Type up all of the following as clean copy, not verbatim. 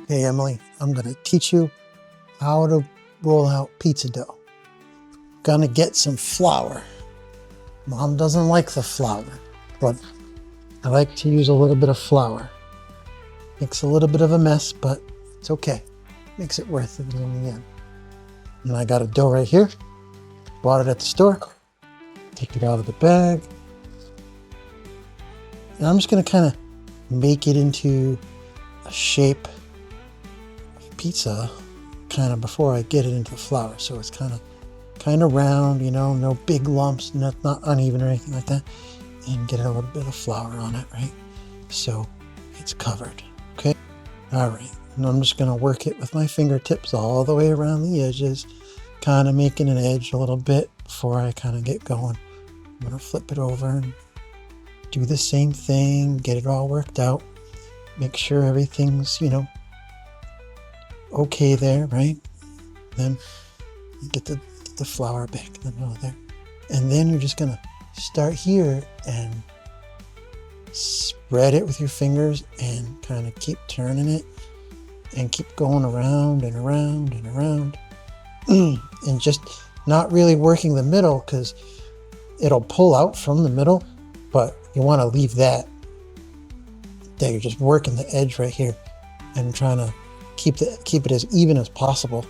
Hey Emily, I'm going to teach you how to roll out pizza dough. Gonna get some flour. Mom doesn't like the flour, but I like to use a little bit of flour. Makes a little bit of a mess, but it's okay. Makes it worth it in the end. And I got a dough right here. Bought it at the store. Take it out of the bag. And I'm just gonna kind of make it into a shape of pizza kind of before I get it into the flour. So it's kind of round, you know, no big lumps, not uneven or anything like that. And get a little bit of flour on it, right? So it's covered, okay? All right, and I'm just gonna work it with my fingertips all the way around the edges, kind of making an edge a little bit before I kind of get going. I'm gonna flip it over and do the same thing, get it all worked out. Make sure everything's, you know, okay there, right? Then get the flour back in the middle there. And then you're just gonna start here and spread it with your fingers and kind of keep turning it and keep going around and around and around. And just not really working the middle because it'll pull out from the middle, but you want to leave that you're just working the edge right here and trying to keep it as even as possible.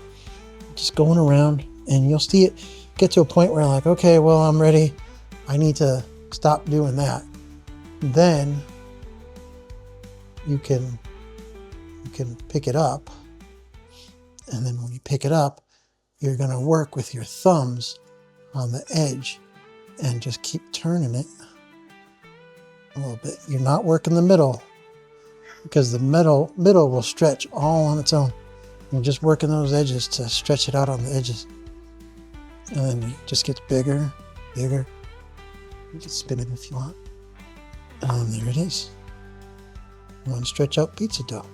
Just going around, and you'll see it get to a point where like, okay, well, I'm ready. I need to stop doing that. Then you can pick it up, and then when you pick it up, you're going to work with your thumbs on the edge and just keep turning it a little bit. You're not working the middle because the middle will stretch all on its own. You're just working those edges to stretch it out on the edges. And then it just gets bigger, bigger. You can spin it if you want. And there it is. One stretch out pizza dough.